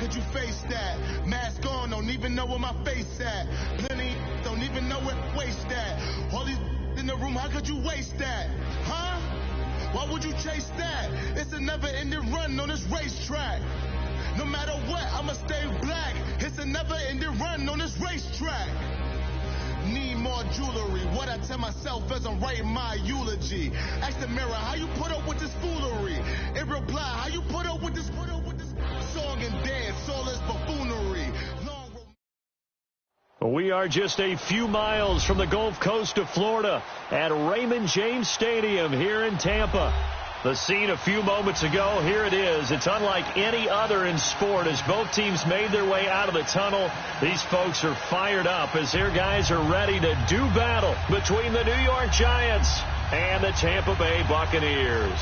could you face that? Mask on, don't even know where my face at. Plenty don't even know where waste at. All these in the room, how could you waste that? Huh? Why would you chase that? It's a never-ending run on this racetrack. No matter what, I'ma stay black. It's a never-ending run on this racetrack. Need more jewelry. What I tell myself as I'm writing my eulogy. Ask the mirror, how you put up with this foolery? It reply, how you put up with this song and dance, all this buffoonery. We are just a few miles from the Gulf Coast of Florida at Raymond James Stadium here in Tampa. The scene a few moments ago, here it is. It's unlike any other in sport as both teams made their way out of the tunnel. These folks are fired up as their guys are ready to do battle between the New York Giants and the Tampa Bay Buccaneers.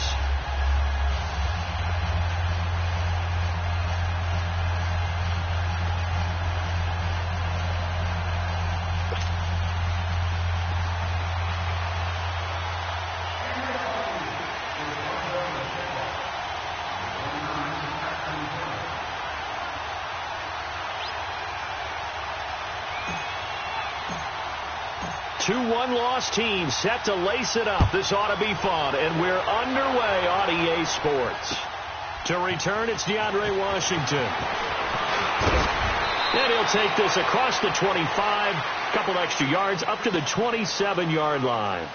Two one-loss teams set to lace it up. This ought to be fun, and we're underway on EA Sports. To return, it's DeAndre Washington. And he'll take this across the 25, a couple extra yards, up to the 27-yard line.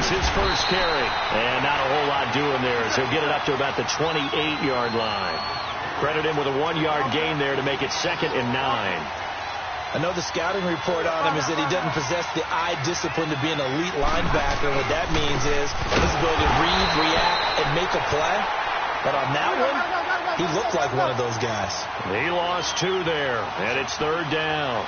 His first carry, and not a whole lot doing there as he'll get it up to about the 28-yard line. Credit him with a 1-yard gain there to make it 2nd and 9. I know the scouting report on him is that he doesn't possess the eye discipline to be an elite linebacker. What that means is his ability to read, react, and make a play. But on that one, he looked like one of those guys. He lost 2 there, and it's 3rd down.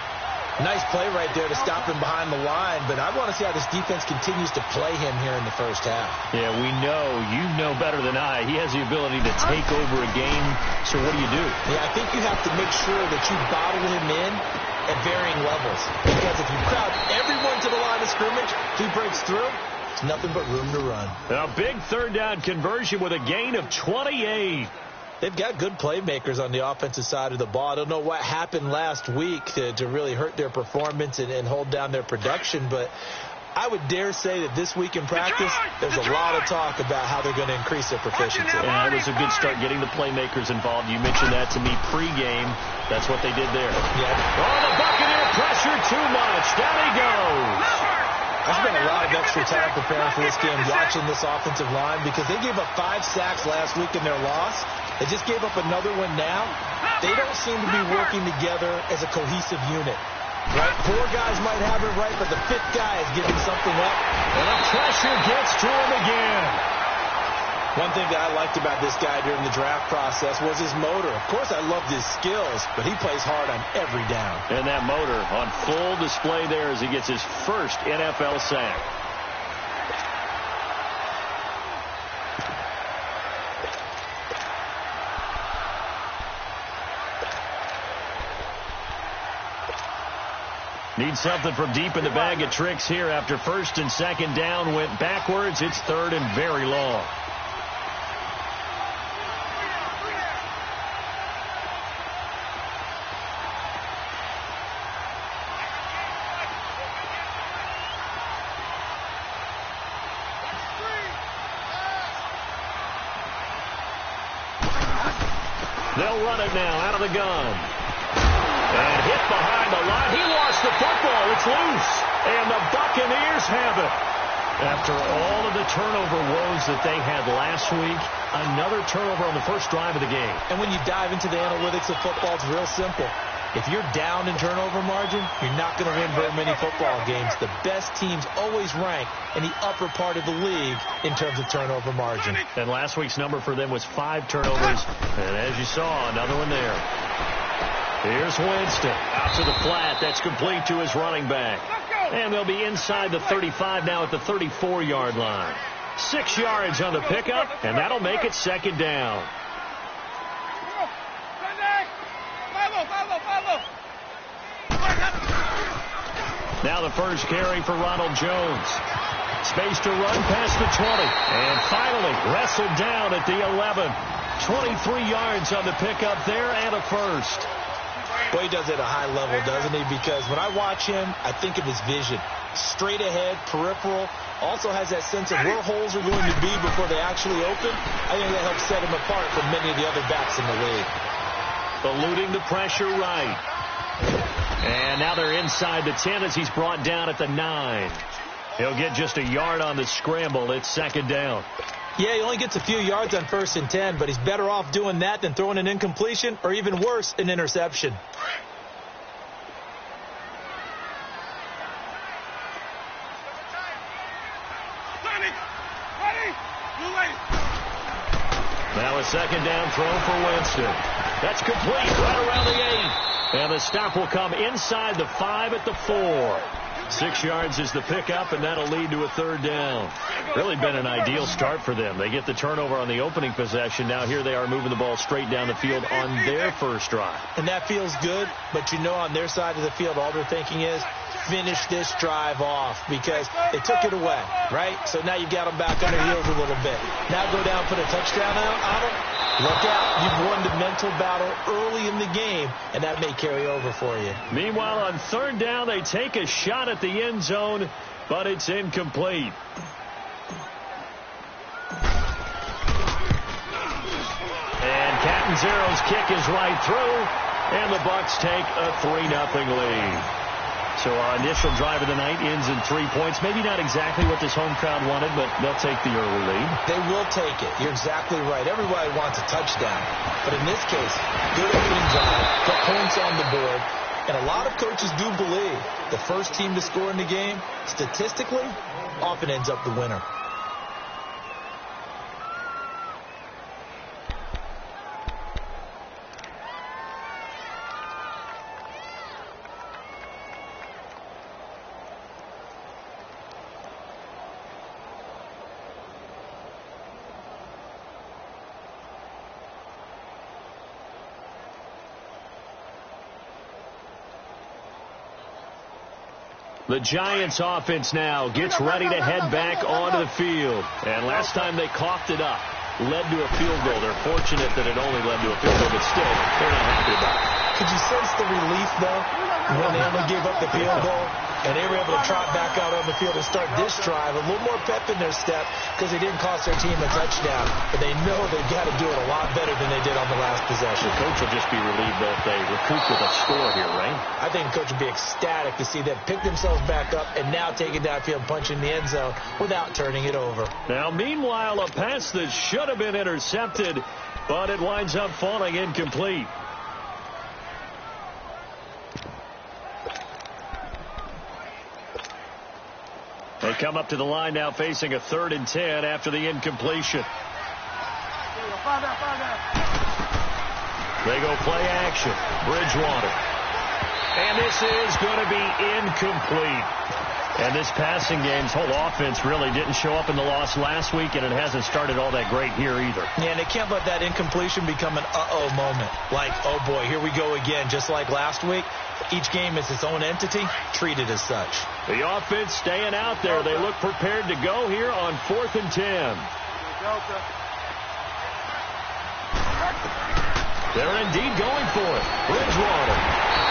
Nice play right there to stop him behind the line, but I want to see how this defense continues to play him here in the first half. Yeah, we know. You know better than I. He has the ability to take over a game, so what do you do? Yeah, I think you have to make sure that you bottle him in at varying levels, because if you crowd everyone to the line of scrimmage, if he breaks through, it's nothing but room to run. A big 3rd down conversion with a gain of 28. They've got good playmakers on the offensive side of the ball. I don't know what happened last week to really hurt their performance and hold down their production, but I would dare say that this week in practice, there's a lot of talk about how they're going to increase their proficiency. Yeah, it was a good start getting the playmakers involved. You mentioned that to me pregame. That's what they did there. Yeah. Oh, the Buccaneer pressure too much. Down he goes. I spent a lot of extra time preparing for this game, watching this offensive line, because they gave up 5 sacks last week in their loss. They just gave up another one now. They don't seem to be working together as a cohesive unit. Right? 4 guys might have it right, but the 5th guy is giving something up. And the pressure gets to him again. One thing that I liked about this guy during the draft process was his motor. Of course, I loved his skills, but he plays hard on every down. And that motor on full display there as he gets his first NFL sack. Need something from deep in the bag of tricks here after 1st and 2nd down went backwards. It's 3rd and very long. They'll run it now out of the gun. And hit behind the line. He lost the football. It's loose. And the Buccaneers have it. After all of the turnover woes that they had last week, another turnover on the first drive of the game. And when you dive into the analytics of football, it's real simple. If you're down in turnover margin, you're not going to win very many football games. The best teams always rank in the upper part of the league in terms of turnover margin. And last week's number for them was 5 turnovers. And as you saw, another one there. Here's Winston. Out to the flat. That's complete to his running back. And they'll be inside the 35 now at the 34-yard line. 6 yards on the pickup, and that'll make it second down. Now the first carry for Ronald Jones. Space to run past the 20. And finally wrestled down at the 11. 23 yards on the pickup there and a first. Boy, he does it at a high level, doesn't he? Because when I watch him, I think of his vision. Straight ahead, peripheral. Also has that sense of where holes are going to be before they actually open. I think that helps set him apart from many of the other backs in the league. Eluding the pressure right. And now they're inside the 10 as he's brought down at the 9. He'll get just a yard on the scramble. It's second down. Yeah, he only gets a few yards on 1st and 10, but he's better off doing that than throwing an incompletion or even worse, an interception. Now a second down throw for Winston. That's complete right around the 8. And the stop will come inside the 5 at the 4. 6 yards is the pickup, and that'll lead to a third down. Really been an ideal start for them. They get the turnover on the opening possession. Now here they are moving the ball straight down the field on their first drive. And that feels good, but you know on their side of the field all they're thinking is finish this drive off because they took it away, right? So now you've got them back on their heels a little bit. Now go down, put a touchdown on them. Look out. You've won the mental battle early in the game, and that may carry over for you. Meanwhile, on third down, they take a shot at the end zone, but it's incomplete. And Catanzaro's kick is right through, and the Bucs take a 3-0 lead. So our initial drive of the night ends in 3 points. Maybe not exactly what this home crowd wanted, but they'll take the early lead. They will take it. You're exactly right. Everybody wants a touchdown. But in this case, good opening drive, put points on the board. And a lot of coaches do believe the first team to score in the game, statistically, often ends up the winner. The Giants offense now gets ready to head back onto the field. And last time they coughed it up, led to a field goal. They're fortunate that it only led to a field goal, but still, they're not happy about it. Could you sense the relief, though, when they only gave up the field goal? And they were able to trot back out on the field and start this drive. A little more pep in their step because they didn't cost their team a touchdown. But they know they've got to do it a lot better than they did on the last possession. The coach will just be relieved that they recoup with a score here, right? I think the coach would be ecstatic to see them pick themselves back up and now take it downfield, punching the end zone without turning it over. Now, meanwhile, a pass that should have been intercepted, but it winds up falling incomplete. They come up to the line now facing a 3rd and 10 after the incompletion. They go play action. Bridgewater. And this is going to be incomplete. And this passing game's whole offense really didn't show up in the loss last week, and it hasn't started all that great here either. Yeah, and they can't let that incompletion become an uh-oh moment. Like, oh boy, here we go again, just like last week. Each game is its own entity, treated as such. The offense staying out there. They look prepared to go here on 4th and 10. They're indeed going for it. Bridgewater.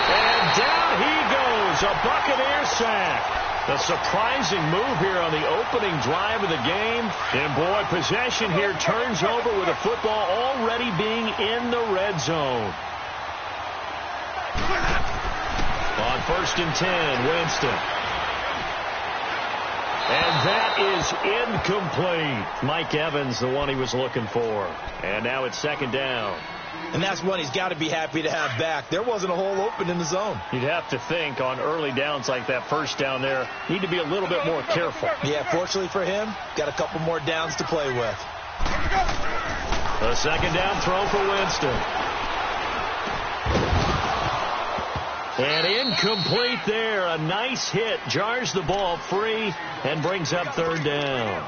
And down he goes. A Buccaneer sack. A surprising move here on the opening drive of the game. And boy, possession here turns over with a football already being in the red zone. On 1st and 10, Winston. And that is incomplete. Mike Evans, the one he was looking for. And now it's second down. And that's one he's got to be happy to have back. There wasn't a hole open in the zone. You'd have to think on early downs like that first down there, need to be a little bit more careful. Yeah, fortunately for him, got a couple more downs to play with. A second down throw for Winston. And incomplete there. A nice hit. Jars the ball free and brings up third down.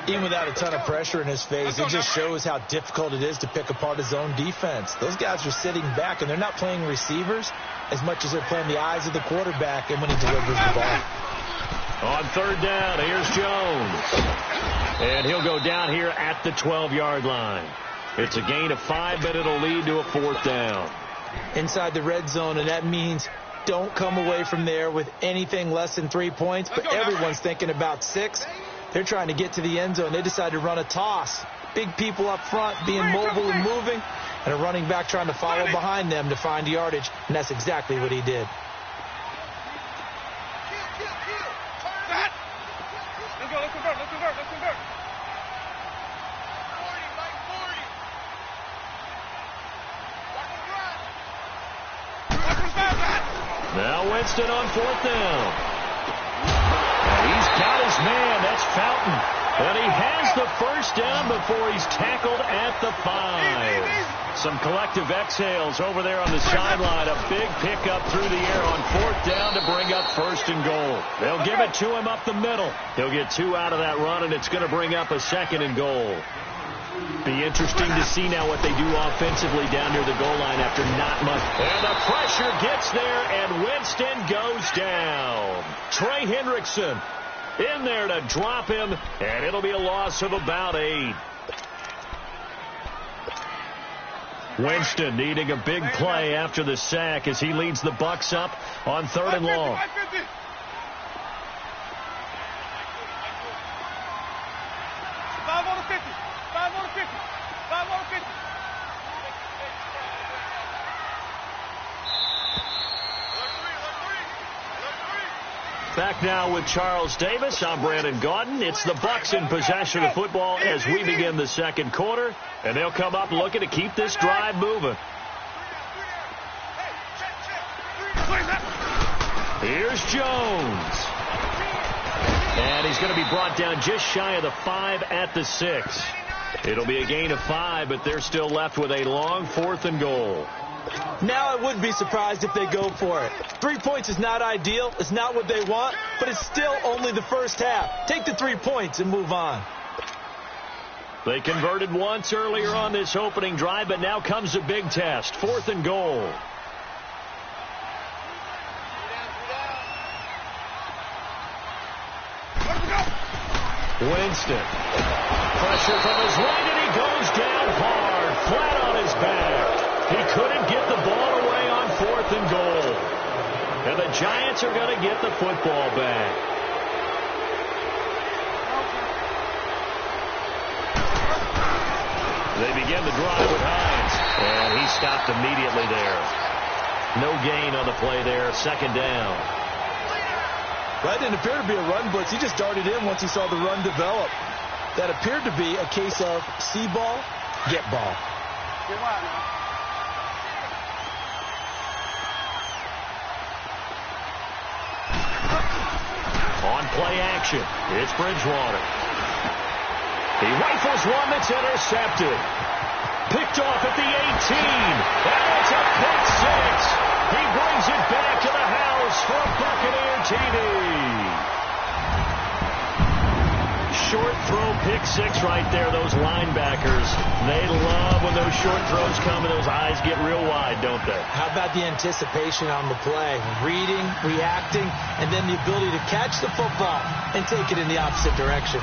Even without a ton of pressure in his face, it just shows how difficult it is to pick apart his own defense. Those guys are sitting back, and they're not playing receivers as much as they're playing the eyes of the quarterback and when he delivers the ball. On third down, here's Jones. And he'll go down here at the 12-yard line. It's a gain of 5, but it'll lead to a fourth down. Inside the red zone, and that means don't come away from there with anything less than 3 points, but everyone's thinking about 6. They're trying to get to the end zone. They decide to run a toss. Big people up front being mobile and moving, and a running back trying to follow behind them to find yardage, and that's exactly what he did. Let's convert. Now Winston on fourth down. And he's got his man. That's Fountain. And he has the first down before he's tackled at the 5. Some collective exhales over there on the sideline. A big pickup through the air on fourth down to bring up first and goal. They'll give it to him up the middle. He'll get 2 out of that run, and it's going to bring up a second and goal. Be interesting to see now what they do offensively down near the goal line after not much. And the pressure gets there, and Winston goes down. Trey Hendrickson in there to drop him, and it'll be a loss of about 8. Winston needing a big play after the sack as he leads the Bucs up on third and long. 5 on the 50. 5 on the 50. 5 on the 50. Back now with Charles Davis. I'm Brandon Gaudin. It's the Bucs in possession of football as we begin the second quarter, and they'll come up looking to keep this drive moving. Here's Jones. And he's going to be brought down just shy of the 5 at the 6. It'll be a gain of 5, but they're still left with a long fourth and goal. Now I wouldn't be surprised if they go for it. 3 points is not ideal. It's not what they want, but it's still only the first half. Take the 3 points and move on. They converted once earlier on this opening drive, but now comes a big test. Fourth and goal. Winston. Pressure from his right, and he goes down hard, flat on his back. He couldn't get the ball away on fourth and goal. And the Giants are going to get the football back. They begin the drive with Hines. And he stopped immediately there. No gain on the play there. Second down. That didn't appear to be a run blitz. He just darted in once he saw the run develop. That appeared to be a case of see ball, get ball. On play action, it's Bridgewater. He rifles one that's intercepted. Picked off at the 18. And it's a pick 6. He brings it back to the house for Buccaneer TV. Short throw pick 6 right there. Those linebackers, they love when those short throws come and those eyes get real wide, don't they? How about the anticipation on the play? Reading, reacting, and then the ability to catch the football and take it in the opposite direction.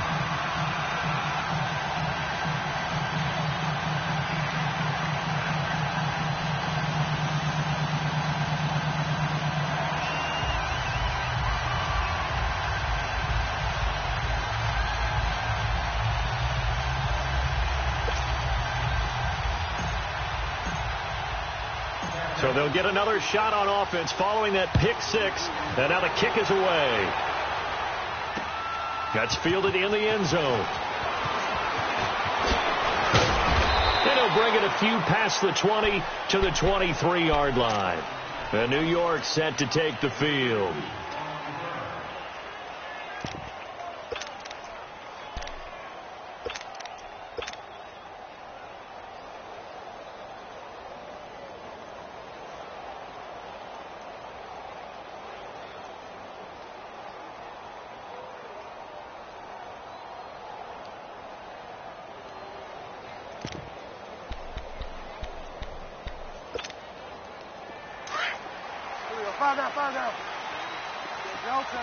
So they'll get another shot on offense following that pick 6. And now the kick is away. That's fielded in the end zone. And he'll bring it a few past the 20 to the 23-yard line. And New York set to take the field. Five down. Delta.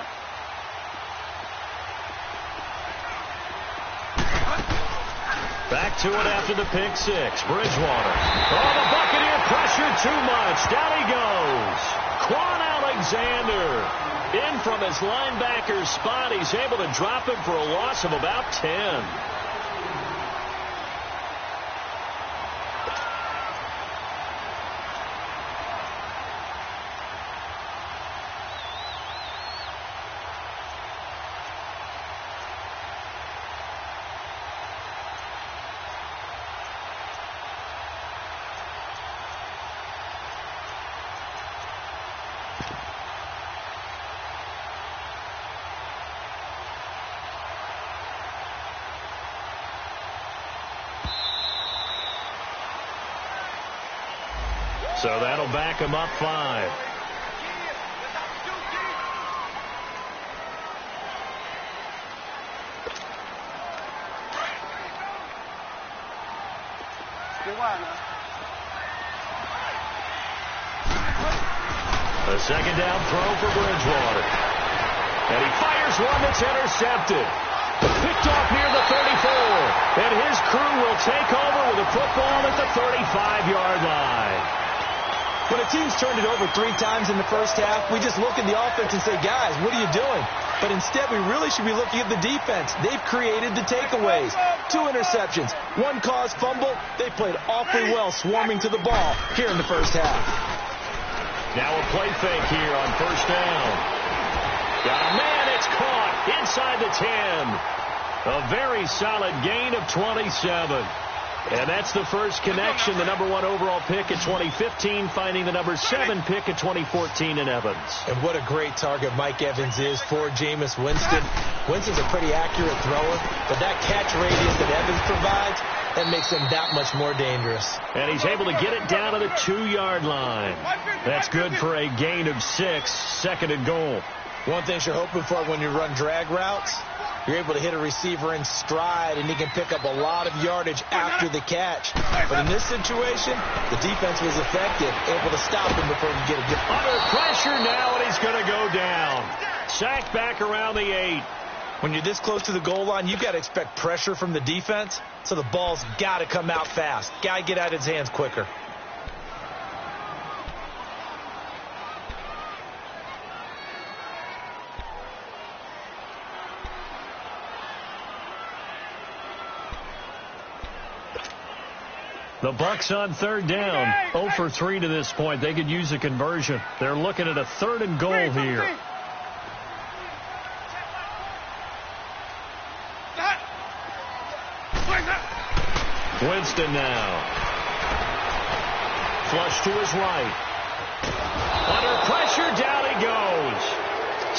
Back to it after the pick six. Bridgewater. Oh, the Buccaneer pressure too much. Down he goes. Quan Alexander in from his linebacker spot. He's able to drop him for a loss of about 10. So that'll back him up 5. A second down throw for Bridgewater. And he fires one that's intercepted. Picked off near the 34. And his crew will take over with a football at the 35-yard line. When a team's turned it over 3 times in the first half, we just look at the offense and say, guys, what are you doing? But instead, we really should be looking at the defense. They've created the takeaways. 2 interceptions, 1 caused fumble. They played awfully well swarming to the ball here in the first half. Now a play fake here on first down. Got a man, it's caught inside the 10. A very solid gain of 27. And that's the first connection, the number 1 overall pick in 2015, finding the number 7 pick in 2014 in Evans. And what a great target Mike Evans is for Jameis Winston. Winston's a pretty accurate thrower, but that catch radius that Evans provides, that makes him that much more dangerous. And he's able to get it down to the 2-yard line. That's good for a gain of 6, second and goal. One thing you're hoping for when you run drag routes, you're able to hit a receiver in stride, and he can pick up a lot of yardage after the catch. But in this situation, the defense was effective, able to stop him before he could get a good. Under pressure now, and he's going to go down. Sacked back around the 8. When you're this close to the goal line, you've got to expect pressure from the defense, so the ball's got to come out fast. Got to get out of his hands quicker. The Bucs on third down, 0 for 3 to this point. They could use a conversion. They're looking at a 3rd and goal here. Winston now. Flush to his right. Under pressure, down he goes.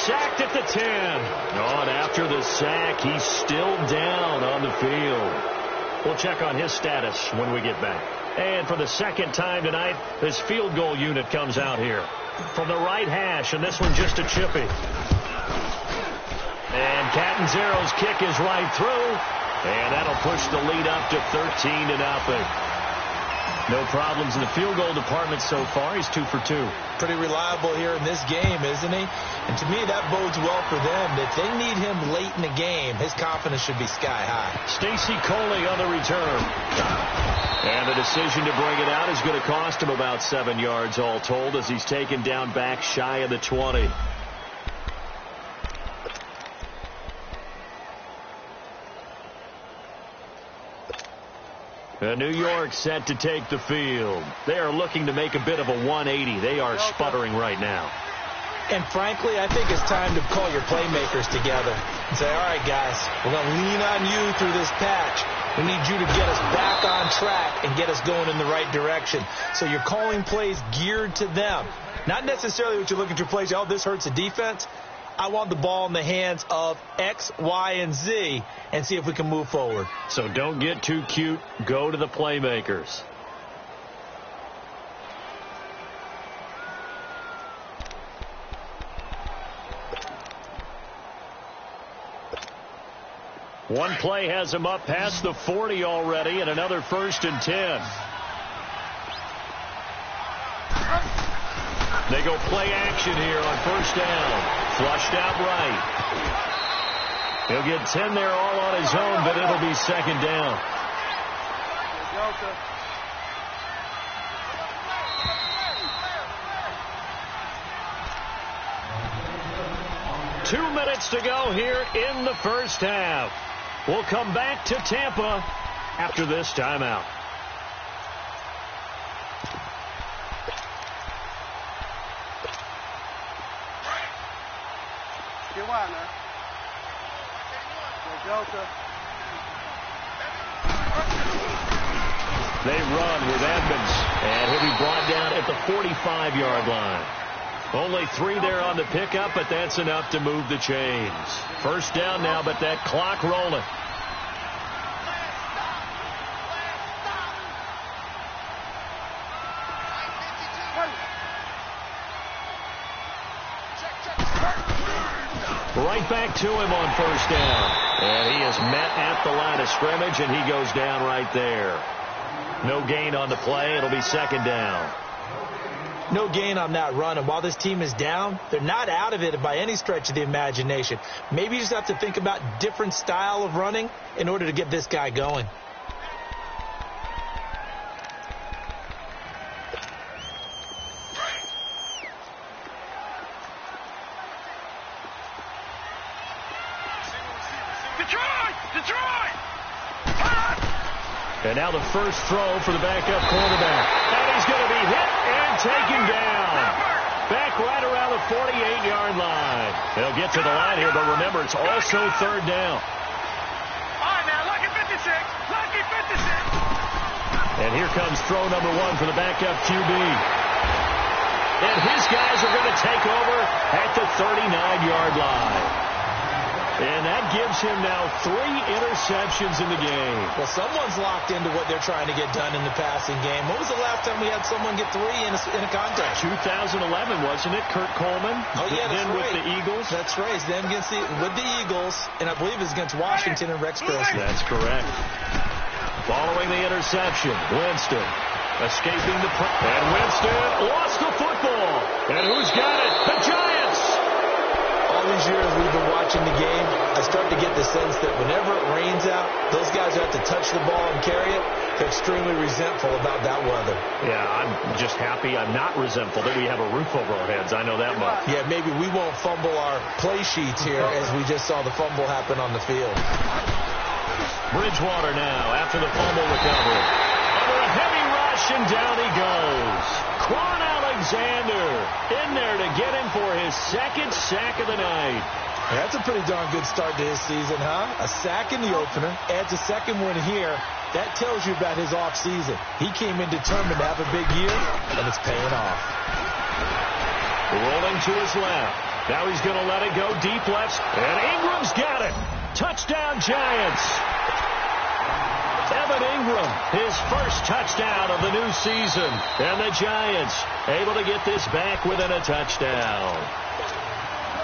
Sacked at the 10. And after the sack, he's still down on the field. We'll check on his status when we get back. And for the second time tonight, this field goal unit comes out here. From the right hash, and this one just a chippy. And Catanzaro's kick is right through. And that'll push the lead up to 13-0. No problems in the field goal department so far. He's 2 for 2. Pretty reliable here in this game, isn't he? And to me, that bodes well for them. If they need him late in the game, his confidence should be sky high. Stacy Coley on the return. And the decision to bring it out is going to cost him about 7 yards all told as he's taken down back shy of the 20. New York set to take the field. They are looking to make a bit of a 180. They are sputtering right now. And frankly, I think it's time to call your playmakers together and say, all right, guys, we're going to lean on you through this patch. We need you to get us back on track and get us going in the right direction. So you're calling plays geared to them. Not necessarily what you look at your plays, oh, this hurts the defense. I want the ball in the hands of X, Y, and Z and see if we can move forward. So don't get too cute. Go to the playmakers. One play has him up past the 40 already, and another 1st and 10. They go play action here on 1st down. Flushed out right. He'll get 10 there all on his own, but it'll be 2nd down. 2 minutes to go here in the 1st half. We'll come back to Tampa after this timeout. Get wide now. Go Delta. They run with Edmonds, and he'll be brought down at the 45-yard line. Only 3 there on the pickup, but that's enough to move the chains. 1st down now, but that clock rolling. Right back to him on 1st down. And he is met at the line of scrimmage, and he goes down right there. No gain on the play. It'll be 2nd down. No gain on that run, and while this team is down, they're not out of it by any stretch of the imagination. Maybe you just have to think about different style of running in order to get this guy going. And now the first throw for the backup quarterback. And he's going to be hit and taken down. Back right around the 48-yard line. They'll get to the line here, but remember, it's also 3rd down. All right, now, lucky 56. Lucky 56. And here comes throw number 1 for the backup QB. And his guys are going to take over at the 39-yard line. And that gives him now 3 interceptions in the game. Well, someone's locked into what they're trying to get done in the passing game. When was the last time we had someone get 3 in a contest? 2011, wasn't it? Kurt Coleman. Oh, yeah, that's then right. with the Eagles. That's right. Then with the Eagles, and I believe it's against Washington and Rex Grossman. That's correct. Following the interception, Winston escaping the and Winston lost the football. And who's got it? The Giants. All these years we've been watching the game, I start to get the sense that whenever it rains out, those guys who have to touch the ball and carry it, they're extremely resentful about that weather. Yeah, I'm just happy I'm not resentful that we have a roof over our heads. I know that much. Yeah, maybe we won't fumble our play sheets here as we just saw the fumble happen on the field. Bridgewater now after the fumble recovery. Under a heavy rush, and down he goes. Quan Alexander in there to get him for his 2nd sack of the night. Yeah, that's a pretty darn good start to his season, huh? A sack in the opener, adds a 2nd one here. That tells you about his offseason. He came in determined to have a big year, and it's paying off. Rolling to his left. Now he's going to let it go deep left, and Ingram's got it. Touchdown, Giants. Evan Ingram, his first touchdown of the new season. And the Giants able to get this back within a touchdown.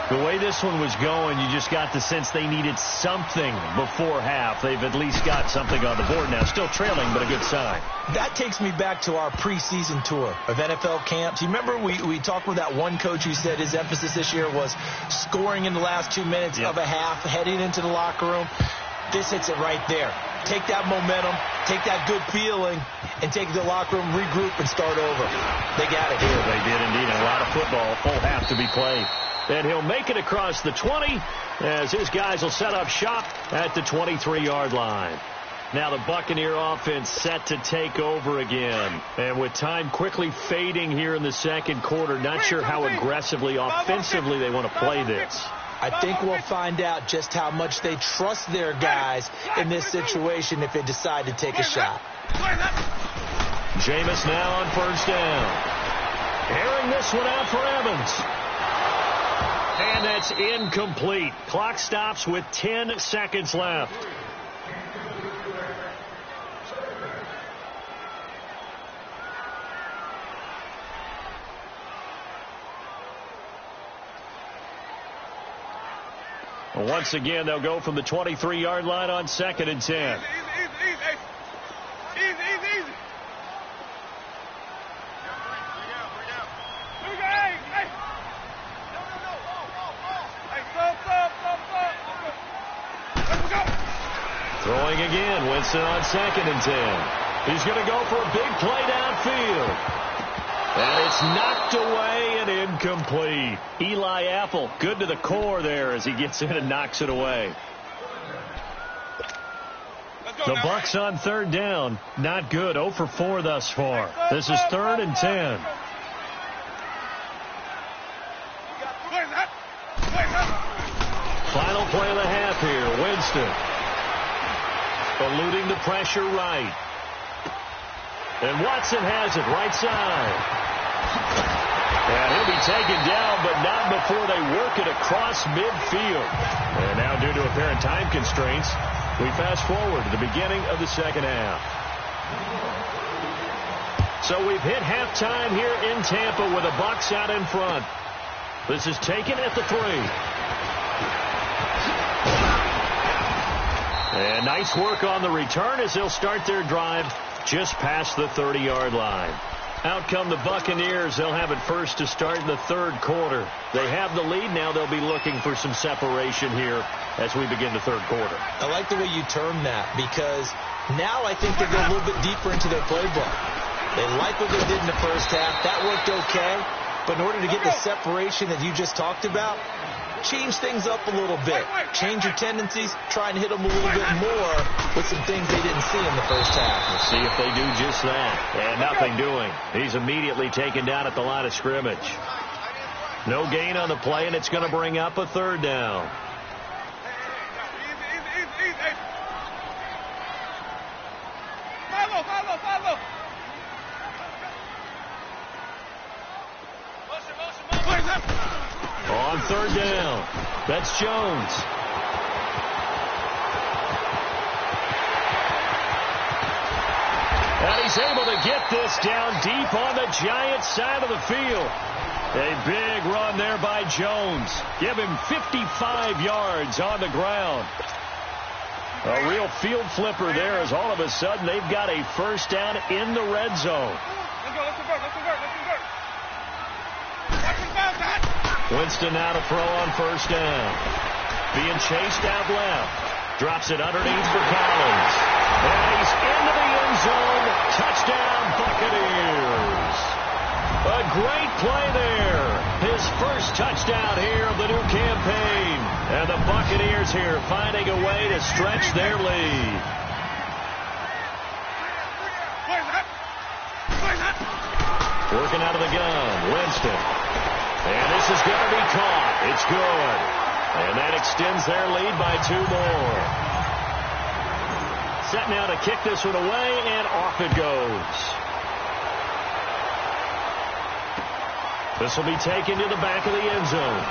The way this one was going, you just got the sense they needed something before half. They've at least got something on the board now. Still trailing, but a good sign. That takes me back to our preseason tour of NFL camps. You remember we talked with that one coach who said his emphasis this year was scoring in the last 2 minutes of a half, heading into the locker room. This hits it right there. Take that momentum, take that good feeling, and take it to the locker room, regroup, and start over. They got it here. They did indeed. A lot of football, full half to be played. And he'll make it across the 20 as his guys will set up shop at the 23-yard line. Now the Buccaneer offense set to take over again. And with time quickly fading here in the second quarter, not sure how aggressively, offensively they want to play this. I think we'll find out just how much they trust their guys in this situation if they decide to take a shot. Jameis now on first down. Airing this one out for Evans. And that's incomplete. Clock stops with 10 seconds left. Once again, they'll go from the 23-yard line on 2nd and 10. Easy. Throwing again, Winston on 2nd and 10. He's going to go for a big play downfield. And it's knocked away and incomplete. Eli Apple, good to the core there as he gets in and knocks it away. The Bucs on 3rd down. Not good. 0 for 4 thus far. This is 3rd and 10. Final play of the half here. Winston eluding the pressure right. And Watson has it right side. And he'll be taken down, but not before they work it across midfield. And now, due to apparent time constraints, we fast forward to the beginning of the second half. So we've hit halftime here in Tampa with the Bucs out in front. This is taken at the 3. And nice work on the return as they'll start their drive just past the 30-yard line. Out come the Buccaneers. They'll have it first to start in the 3rd quarter. They have the lead. Now they'll be looking for some separation here as we begin the 3rd quarter. I like the way you term that because now I think they go a little bit deeper into their playbook. They like what they did in the first half. That worked okay. But in order to get the separation that you just talked about, change things up a little bit. Change your tendencies. Try and hit them a little bit more with some things they didn't see in the first half. We'll see if they do just that. And nothing doing. He's immediately taken down at the line of scrimmage. No gain on the play, and it's going to bring up a 3rd down. Follow. On 3rd down, that's Jones. And he's able to get this down deep on the Giants side of the field. A big run there by Jones. Give him 55 yards on the ground. A real field flipper there as all of a sudden they've got a first down in the red zone. Let's convert. Winston now to throw on first down. Being chased out left. Drops it underneath for Collins. And he's into the end zone. Touchdown, Buccaneers. A great play there. His first touchdown here of the new campaign. And the Buccaneers here finding a way to stretch their lead. Working out of the gun, Winston. And this is going to be caught. It's good. And that extends their lead by 2 more. Set now to kick this one away, and off it goes. This will be taken to the back of the end zone.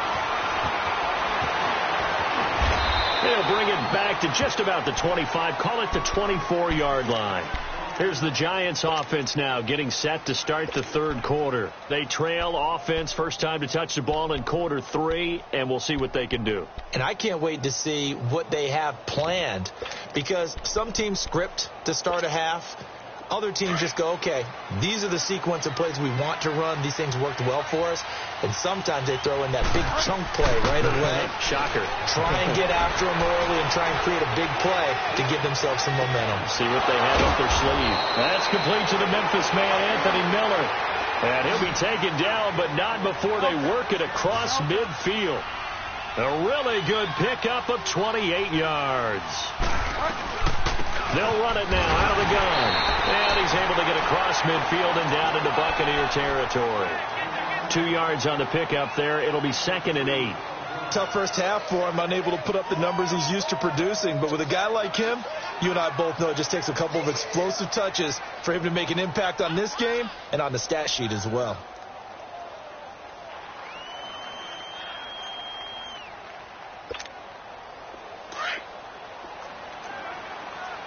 They'll bring it back to just about the 25. Call it the 24-yard line. Here's the Giants offense now getting set to start the 3rd quarter. They trail offense first time to touch the ball in quarter 3, and we'll see what they can do. And I can't wait to see what they have planned because some teams script to start a half. Other teams just go, okay, these are the sequence of plays we want to run. These things worked well for us. And sometimes they throw in that big chunk play right away. Shocker. Try and get after them early and try and create a big play to give themselves some momentum. See what they have up their sleeve. That's complete to the Memphis man, Anthony Miller. And he'll be taken down, but not before they work it across midfield. A really good pickup of 28 yards. They'll run it now out of the gun. And he's able to get across midfield and down into Buccaneer territory. 2 yards on the pickup there. It'll be 2nd and 8. Tough first half for him, unable to put up the numbers he's used to producing. But with a guy like him, you and I both know it just takes a couple of explosive touches for him to make an impact on this game and on the stat sheet as well.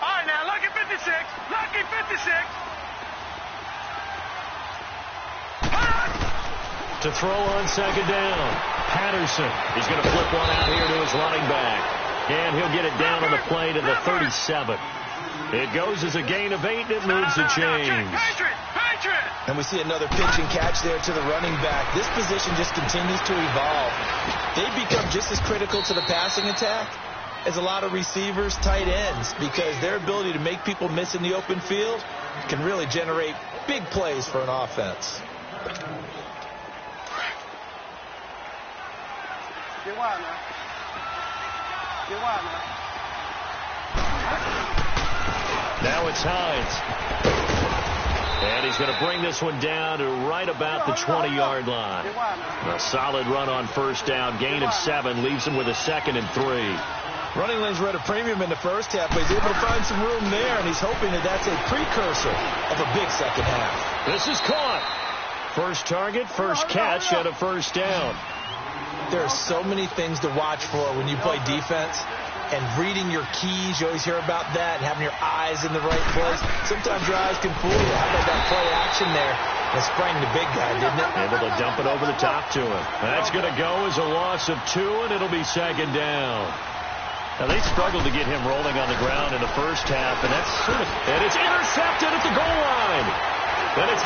All right, now, lucky 56. Lucky 56. To throw on 2nd down. Patterson. He's going to flip one out here to his running back. And he'll get it down on the play to the 37. It goes as a gain of 8, and it moves the chains. And we see another pitch and catch there to the running back. This position just continues to evolve. They become just as critical to the passing attack as a lot of receivers, tight ends, because their ability to make people miss in the open field can really generate big plays for an offense. Get wide, man. Get wide, man. Now it's Hines. And he's going to bring this one down to right about the 20-yard line. A solid run on first down. Gain of 7 leaves him with a 2nd and 3. Running lanes were at a premium in the first half, but he's able to find some room there, and he's hoping that that's a precursor of a big second half. This is caught. First target, first catch, and a first down. There are so many things to watch for when you play defense, and reading your keys, you always hear about that, and having your eyes in the right place. Sometimes your eyes can fool you. How about that play action there? It sprang the big guy, didn't it? Able to dump it over the top to him. That's going to go as a loss of 2, and it'll be 2nd down. Now, they struggled to get him rolling on the ground in the first half, and and it's intercepted at the goal line. Then it's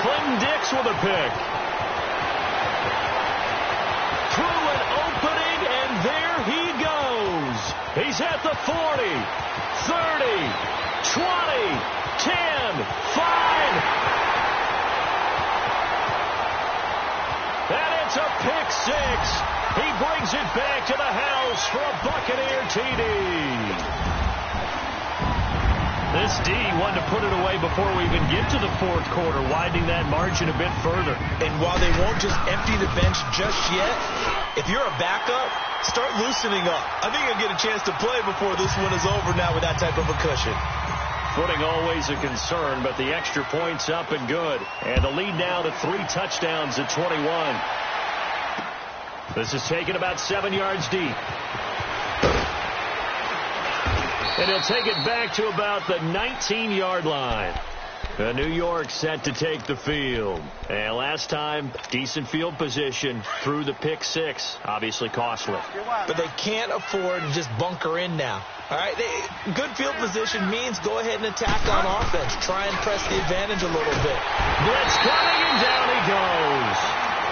Clinton Dix with a pick. Through an opening, and there he goes. He's at the 40, 30, 20, 10, 5. And it's a pick 6. He brings it back to the house for a Buccaneer TD. This D wanted to put it away before we even get to the 4th quarter, widening that margin a bit further. And while they won't just empty the bench just yet, if you're a backup, start loosening up. I think you'll get a chance to play before this one is over now with that type of a cushion. Footing always a concern, but the extra point's up and good. And the lead now to 3 touchdowns at 21. This is taken about 7 yards deep. And he'll take it back to about the 19-yard line. New York set to take the field. And last time, decent field position through the pick 6. Obviously costly. But they can't afford to just bunker in now. All right, good field position means go ahead and attack on offense. Try and press the advantage a little bit. Blitz coming, and down he goes.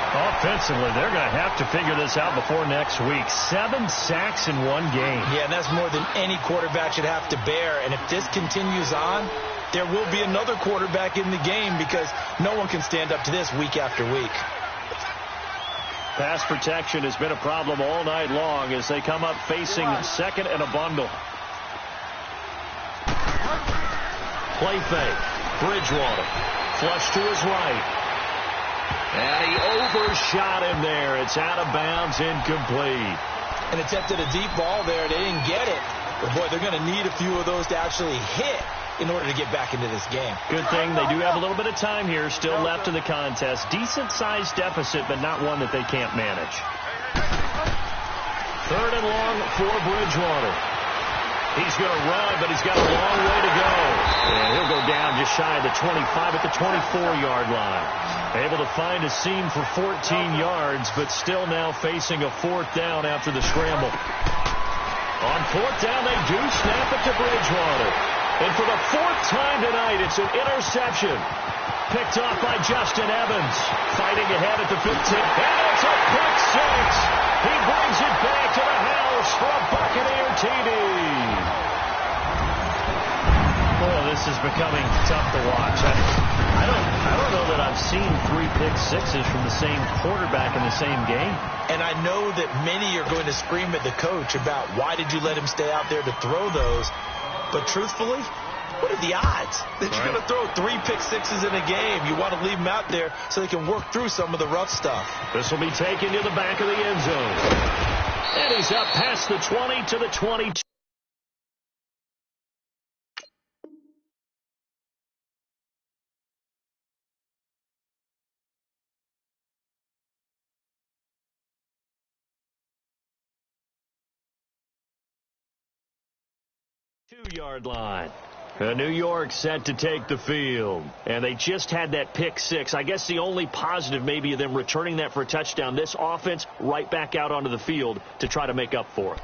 Offensively, they're going to have to figure this out before next week. 7 sacks in one game. Yeah, and that's more than any quarterback should have to bear. And if this continues on, there will be another quarterback in the game because no one can stand up to this week after week. Pass protection has been a problem all night long as they come up facing 2nd and a bundle. Play fake. Bridgewater. Flush to his right. And he overshot him there. It's out of bounds, incomplete. And attempted a deep ball there. They didn't get it. But, boy, they're going to need a few of those to actually hit in order to get back into this game. Good thing they do have a little bit of time here still left in the contest. Decent-sized deficit, but not one that they can't manage. 3rd and long for Bridgewater. He's going to run, but he's got a long way to go. And he'll go down just shy of the 25 at the 24-yard line. Able to find a seam for 14 yards, but still now facing a 4th down after the scramble. On 4th down, they do snap it to Bridgewater. And for the 4th time tonight, it's an interception. Picked off by Justin Evans. Fighting ahead at the 15. And it's a pick 6. He brings it back to the house for a Buccaneer TD. Boy, this is becoming tough to watch. I don't know that I've seen 3 pick 6s from the same quarterback in the same game. And I know that many are going to scream at the coach about why did you let him stay out there to throw those. But truthfully, what are the odds that you're going to throw 3 pick-sixes in a game? You want to leave them out there so they can work through some of the rough stuff. This will be taken to the back of the end zone. And he's up past the 20 to the 22. Two-yard line. New York set to take the field. And they just had that pick six. I guess the only positive maybe of them returning that for a touchdown. This offense right back out onto the field to try to make up for it.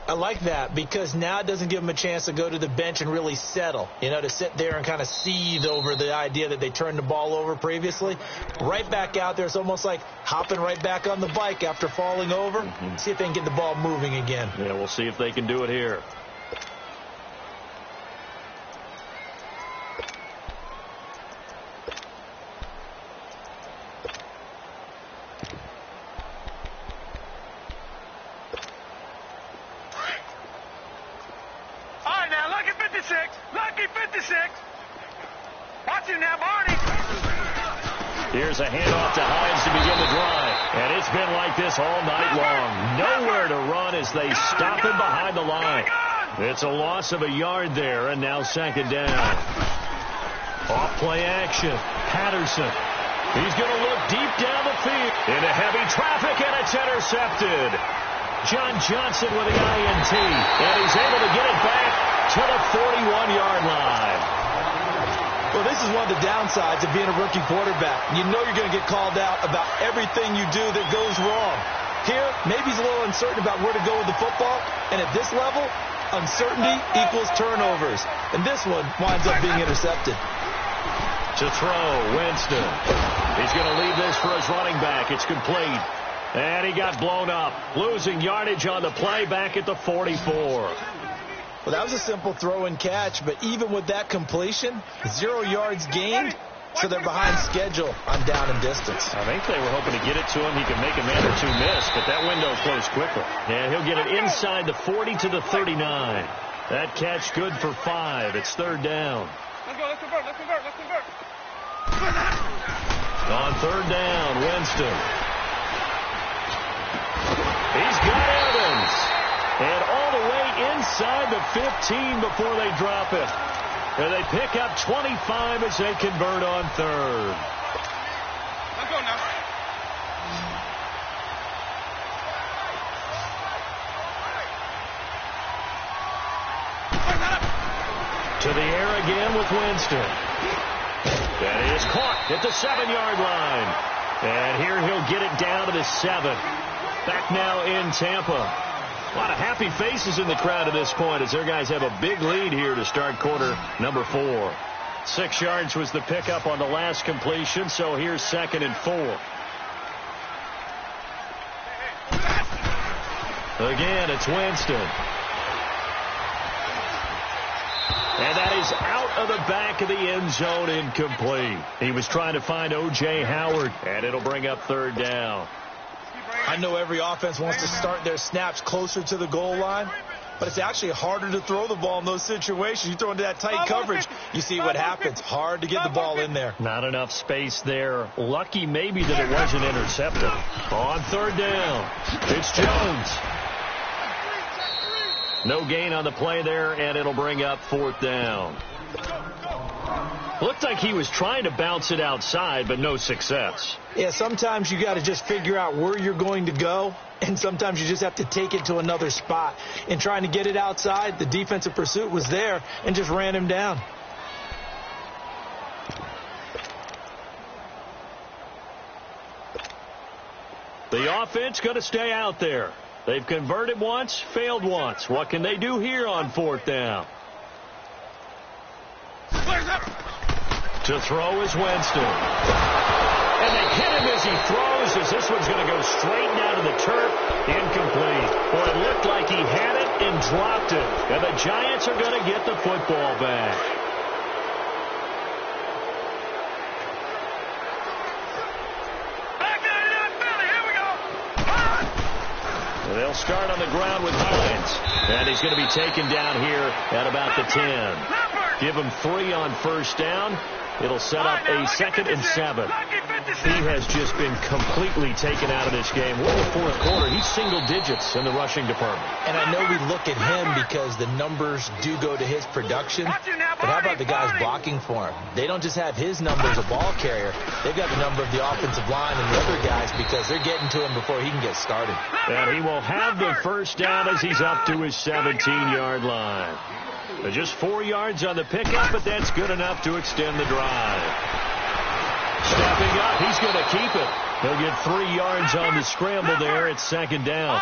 I like that because now it doesn't give them a chance to go to the bench and really settle, to sit there and kind of seethe over the idea that they turned the ball over previously. Right back out there. It's almost like hopping right back on the bike after falling over. See if they can get the ball moving again. Yeah, we'll see if they can do it here. Here's a handoff to Hines to begin the drive. And it's been like this all night long. Nowhere to run as they stop him behind the line. It's a loss of a yard there, and now second down. Off play action. Patterson. He's going to look deep down the field. Into heavy traffic, and it's intercepted. John Johnson with the INT. And he's able to get it back to the 41-yard line. Well, this is one of the downsides of being a rookie quarterback. You know you're going to get called out about everything you do that goes wrong. Here, maybe he's a little uncertain about where to go with the football. And at this level, uncertainty equals turnovers. And this one winds up being intercepted. To throw, Winston. He's going to leave this for his running back. It's complete. And he got blown up. Losing yardage on the play back at the 44. Well, that was a simple throw and catch, but even with that completion, 0 yards gained, so they're behind schedule on down and distance. I think they were hoping to get it to him. He could make a man or two miss, but that window closed quickly. And he'll get it inside the 40 to the 39. That catch good for 5. It's third down. Let's go, let's convert, let's convert, let's convert. On third down, Winston. He's got Evans. And all the way inside the 15 before they drop it. And they pick up 25 as they convert on third. Let's go now. To the air again with Winston. That is caught at the 7-yard line. And here he'll get it down to the 7. Back now in Tampa. A lot of happy faces in the crowd at this point as their guys have a big lead here to start quarter number 4. 6 yards was the pickup on the last completion, so here's 2nd and 4. Again, it's Winston. And that is out of the back of the end zone, incomplete. He was trying to find O.J. Howard, and it'll bring up third down. I know every offense wants to start their snaps closer to the goal line, but it's actually harder to throw the ball in those situations. You throw into that tight coverage, you see what happens. Hard to get the ball in there. Not enough space there. Lucky maybe that it wasn't intercepted. On third down, it's Jones. No gain on the play there, and it'll bring up 4th down. Looked like he was trying to bounce it outside, but no success. Yeah, sometimes you got to just figure out where you're going to go, and sometimes you just have to take it to another spot. In trying to get it outside, the defensive pursuit was there and just ran him down. The offense going to stay out there. They've converted once, failed once. What can they do here on 4th down? To throw is Winston. And they hit him as he throws, as this one's going to go straight down to the turf. Incomplete. Well, it looked like he had it and dropped it. And the Giants are going to get the football back. They'll start on the ground with Hines. And he's going to be taken down here at about the 10. Give him 3 on first down. It'll set up a 2nd and 7. He has just been completely taken out of this game. Well, the fourth quarter, he's single digits in the rushing department. And I know we look at him because the numbers do go to his production. But how about the guys blocking for him? They don't just have his number as a ball carrier. They've got the number of the offensive line and the other guys because they're getting to him before he can get started. And he will have the first down as he's up to his 17-yard line. Just 4 yards on the pickup, but that's good enough to extend the drive. Stepping up, he's going to keep it. He'll get 3 yards on the scramble there at 2nd down.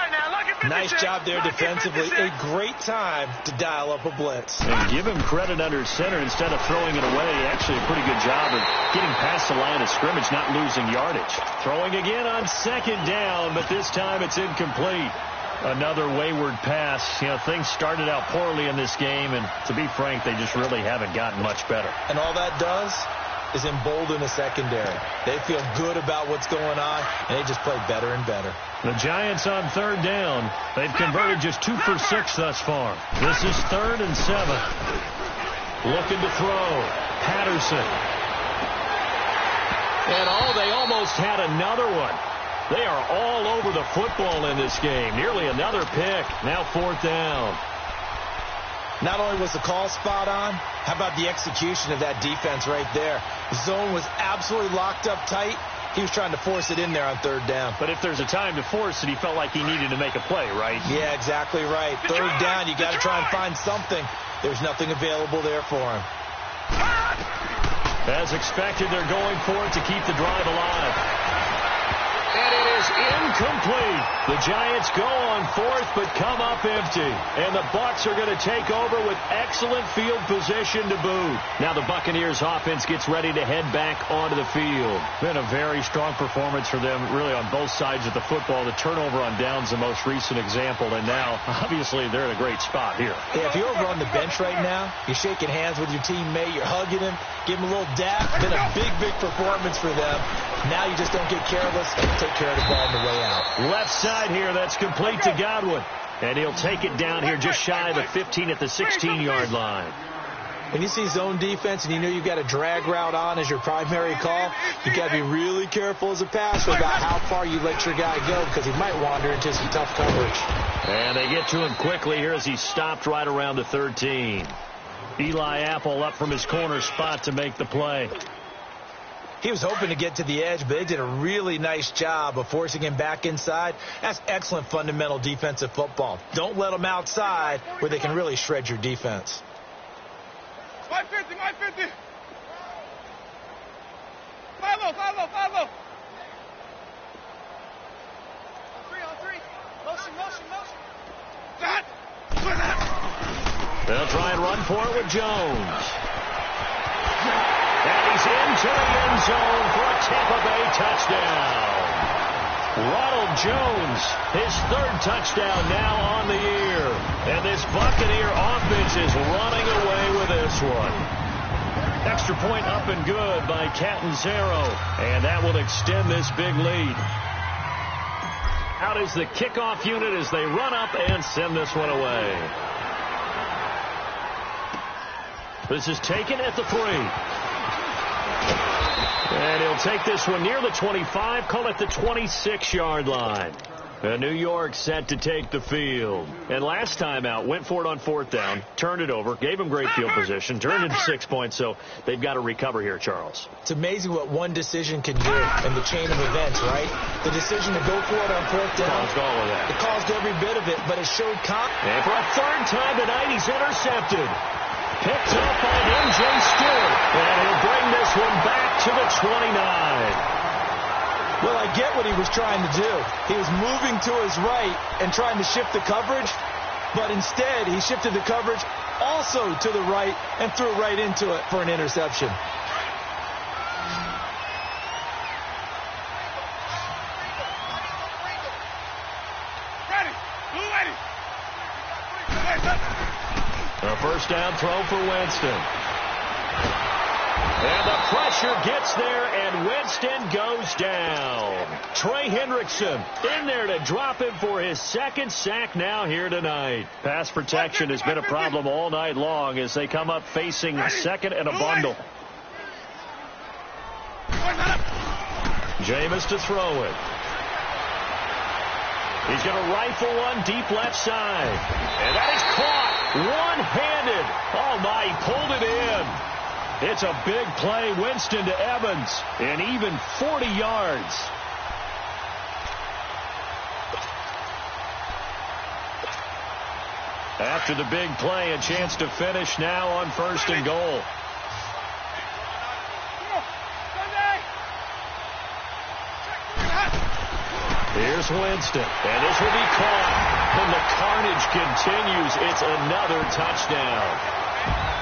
Nice job there defensively. A great time to dial up a blitz. And give him credit under center instead of throwing it away. Actually a pretty good job of getting past the line of scrimmage, not losing yardage. Throwing again on 2nd down, but this time it's incomplete. Another wayward pass. Things started out poorly in this game, and to be frank, they just really haven't gotten much better. And all that does is embolden the secondary. They feel good about what's going on, and they just play better and better. The Giants on 3rd down. They've converted just 2 for 6 thus far. This is 3rd and 7. Looking to throw. Patterson. And they almost had another one. They are all over the football in this game. Nearly another pick. Now 4th down. Not only was the call spot on, how about the execution of that defense right there? The zone was absolutely locked up tight. He was trying to force it in there on 3rd down. But if there's a time to force it, he felt like he needed to make a play, right? Yeah, exactly right. 3rd down, you got to try and find something. There's nothing available there for him. As expected, they're going for it to keep the drive alive. And it is incomplete. The Giants go on 4th, but come up empty. And the Bucs are going to take over with excellent field position to boot. Now the Buccaneers offense gets ready to head back onto the field. Been a very strong performance for them, really, on both sides of the football. The turnover on downs, the most recent example. And now, obviously, they're in a great spot here. Yeah, if you're over on the bench right now, you're shaking hands with your teammate, you're hugging him, give him a little dap. Been a big, big performance for them. Now you just don't get careless. Take care of the ball on the way out. Left side here, that's complete to Godwin. And he'll take it down here just shy of the 15 at the 16-yard line. When you see zone defense and you know you've got a drag route on as your primary call, you've got to be really careful as a passer about how far you let your guy go because he might wander into some tough coverage. And they get to him quickly here as he's stopped right around the 13. Eli Apple up from his corner spot to make the play. He was hoping to get to the edge, but they did a really nice job of forcing him back inside. That's excellent fundamental defensive football. Don't let them outside where they can really shred your defense. 550, 550. Follow. 3-on-3. Motion. That. They'll try and run for it with Jones. And he's into the end zone for a Tampa Bay touchdown. Ronald Jones, his 3rd touchdown now on the year. And this Buccaneer offense is running away with this one. Extra point up and good by Catanzaro. And that will extend this big lead. Out is the kickoff unit as they run up and send this one away. This is taken at the 3. And he'll take this one near the 25, call it the 26-yard line. New York set to take the field. And last time out, went for it on 4th down, turned it over, gave him great field position, turned into 6 points, so they've got to recover here, Charles. It's amazing what one decision can do in the chain of events, right? The decision to go for it on 4th down. Caused all of that. It caused every bit of it, but it showed And for a 3rd time tonight, he's intercepted. Picked up by M.J. Stewart. And he'll bring this one back to the 29. Well, I get what he was trying to do. He was moving to his right and trying to shift the coverage, but instead he shifted the coverage also to the right and threw right into it for an interception. A first down throw for Winston. And the pressure gets there, and Winston goes down. Trey Hendrickson in there to drop him for his second sack now here tonight. Pass protection has been a problem all night long as they come up facing second and a bundle. Jameis to throw it. He's going to rifle one deep left side. And that is caught one-handed. Oh, my, he pulled it in. It's a big play. Winston to Evans. And even 40 yards. After the big play, a chance to finish now on 1st and goal. Here's Winston, and this will be caught, and the carnage continues. It's another touchdown.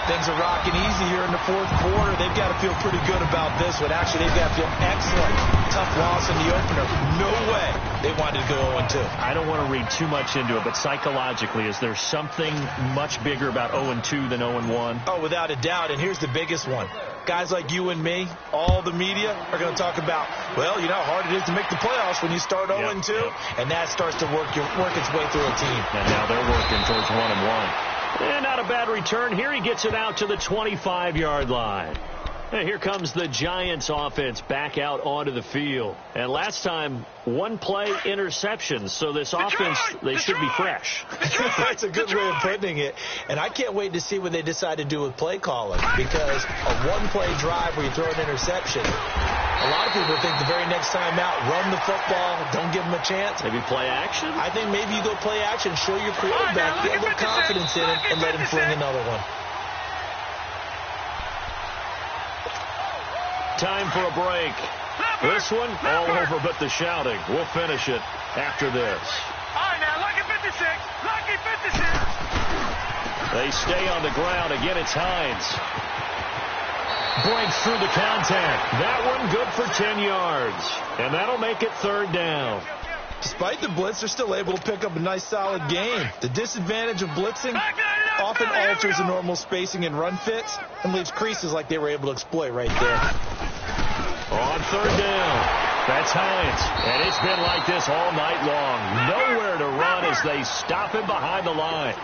Things are rocking easy here in the 4th quarter. They've got to feel pretty good about this one. Actually, they've got to feel excellent. Tough loss in the opener. No way they wanted to go 0-2. I don't want to read too much into it, but psychologically, is there something much bigger about 0-2 than 0-1? Oh, without a doubt, and here's the biggest one. Guys like you and me, all the media, are going to talk about, well, you know how hard it is to make the playoffs when you start 0-2, and that starts to work its way through a team. And now they're working towards 1-1. And not a bad return. Here he gets it out to the 25-yard line. And here comes the Giants offense back out onto the field. And last time, one play interception. So this offense, they should be fresh. That's a good way of putting it. And I can't wait to see what they decide to do with play calling. Because a one-play drive where you throw an interception, a lot of people think the very next time out, run the football, don't give them a chance. Maybe play action? I think maybe you go play action, show your quarterback, get a little confidence in him, and let him fling another one. Time for a break. This one, all over but the shouting. We'll finish it after this. All right, now, lucky 56. Lucky 56. They stay on the ground. Again, it's Hines. Breaks through the contact. That one good for 10 yards. And that'll make it 3rd down. Despite the blitz, they're still able to pick up a nice, solid gain. The disadvantage of blitzing often alters the normal spacing and run fits and leaves creases like they were able to exploit right there. On 3rd down, that's Hines. And it's been like this all night long. Nowhere to run as they stop him behind the line.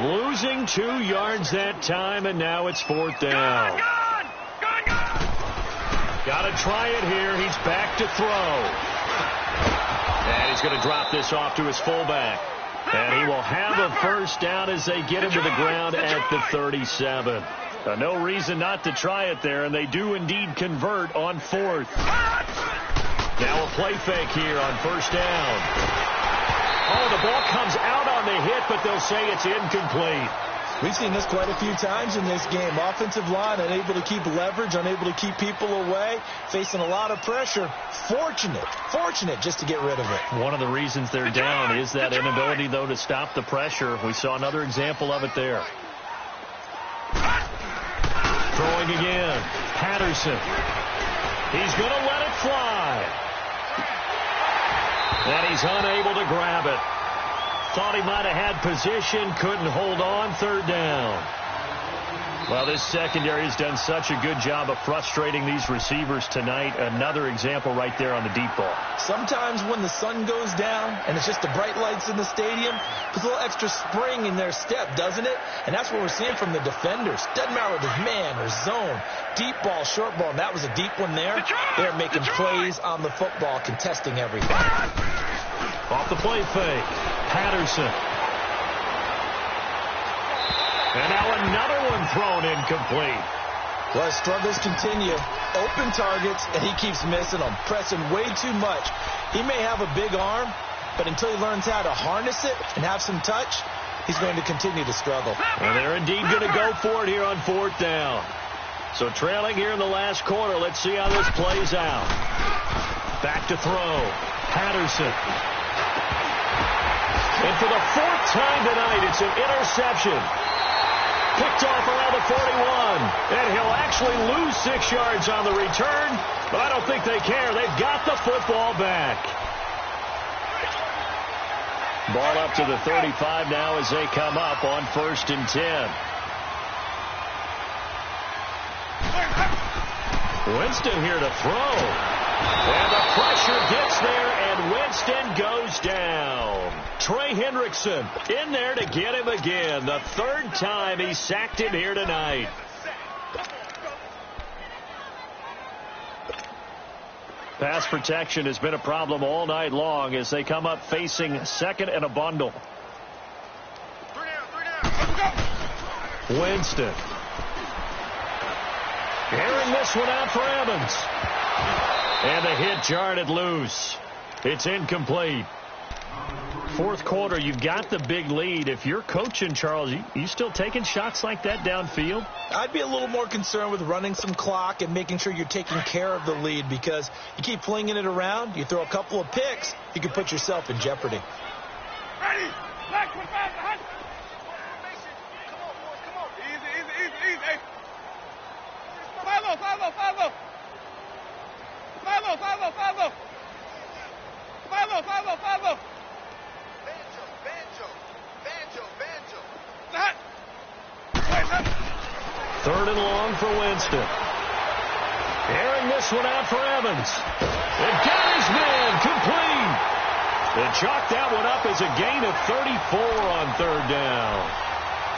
Losing 2 yards that time, and now it's 4th down. Got to try it here. He's back to throw. And he's going to drop this off to his fullback. And he will have a 1st down as they get him to the ground at the 37. No reason not to try it there, and they do indeed convert on 4th. Now a play fake here on 1st down. Oh, the ball comes out on the hit, but they'll say it's incomplete. We've seen this quite a few times in this game. Offensive line unable to keep leverage, unable to keep people away, facing a lot of pressure. Fortunate just to get rid of it. One of the reasons they're down is that inability, though, to stop the pressure. We saw another example of it there. Throwing again. Patterson. He's going to let it fly. And he's unable to grab it. Thought he might have had position, couldn't hold on. 3rd down. Well, this secondary has done such a good job of frustrating these receivers tonight. Another example right there on the deep ball. Sometimes when the sun goes down and it's just the bright lights in the stadium, puts a little extra spring in their step, doesn't it? And that's what we're seeing from the defenders. Doesn't matter whether it's man or zone, deep ball, short ball. And that was a deep one there. They're making plays on the football, contesting everything. Off the play fake. Patterson. And now another one thrown incomplete. Well, struggles continue. Open targets, and he keeps missing them, pressing way too much. He may have a big arm, but until he learns how to harness it and have some touch, he's going to continue to struggle. And they're indeed going to go for it here on 4th down. So trailing here in the last quarter. Let's see how this plays out. Back to throw. Patterson. And for the 4th time tonight, it's an interception. Picked off around the 41. And he'll actually lose 6 yards on the return, but I don't think they care. They've got the football back. Ball up to the 35 now as they come up on 1st and 10. Winston here to throw. And the pressure gets there, and Winston goes down. Trey Hendrickson in there to get him again. The third time he sacked him here tonight. Pass protection has been a problem all night long as they come up facing second and a bundle. Winston. Airing this one out for Evans. And the hit jarred it loose. It's incomplete. Fourth quarter, you've got the big lead. If you're coaching, Charles, you still taking shots like that downfield? I'd be a little more concerned with running some clock and making sure you're taking care of the lead, because you keep flinging it around, you throw a couple of picks, you can put yourself in jeopardy. Ready. Black, come on. Come on, boys, come on. Easy. Hey. Follow. Banjo. Third and long for Winston. Airing this one out for Evans. And got his man complete. They chalked that one up as a gain of 34 on third down.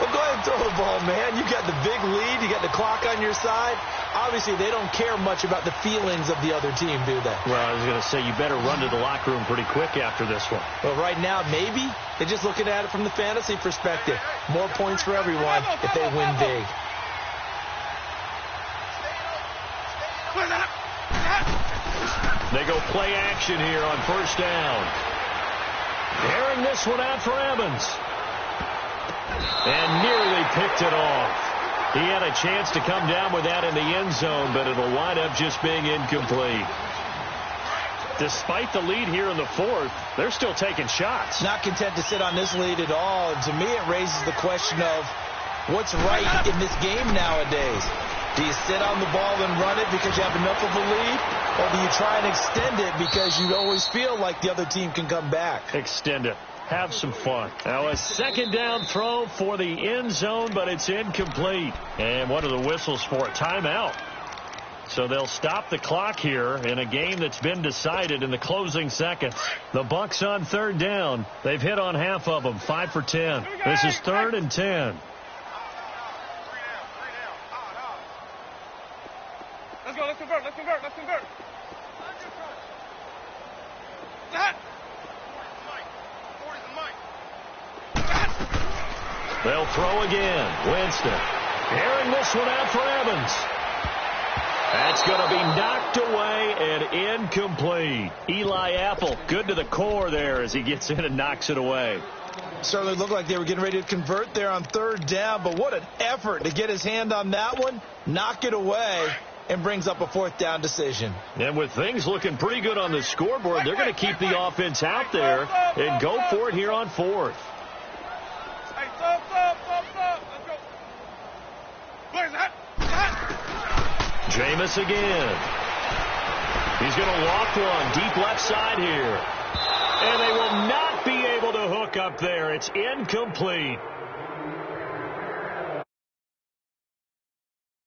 Well, go ahead and throw the ball, man. You got the big lead. You got the clock on your side. Obviously, they don't care much about the feelings of the other team, do they? Well, I was going to say, you better run to the locker room pretty quick after this one. Well, right now, maybe. They're just looking at it from the fantasy perspective. More points for everyone if they win big. They go play action here on first down. Airing this one out for Evans. And nearly picked it off. He had a chance to come down with that in the end zone, but it'll wind up just being incomplete. Despite the lead here in the fourth, they're still taking shots. Not content to sit on this lead at all. And to me, it raises the question of what's right in this game nowadays. Do you sit on the ball and run it because you have enough of a lead? Or do you try and extend it because you always feel like the other team can come back? Extend it. Have some fun. Now a second down throw for the end zone, but it's incomplete. And what are the whistles for? Timeout. So they'll stop the clock here in a game that's been decided in the closing seconds. The Bucs on third down. They've hit on half of them, 5 for 10. This is 3rd and 10. Let's convert. They'll throw again. Winston. Airing this one out for Evans. That's going to be knocked away and incomplete. Eli Apple, good to the core there as he gets in and knocks it away. Certainly looked like they were getting ready to convert there on third down, but what an effort to get his hand on that one, knock it away, and brings up a fourth down decision. And with things looking pretty good on the scoreboard, they're going to keep the offense out there and go for it here on fourth. Hey, stop. Let's go. Where's that? Jameis again. He's going to walk one deep left side here. And they will not be able to hook up there. It's incomplete.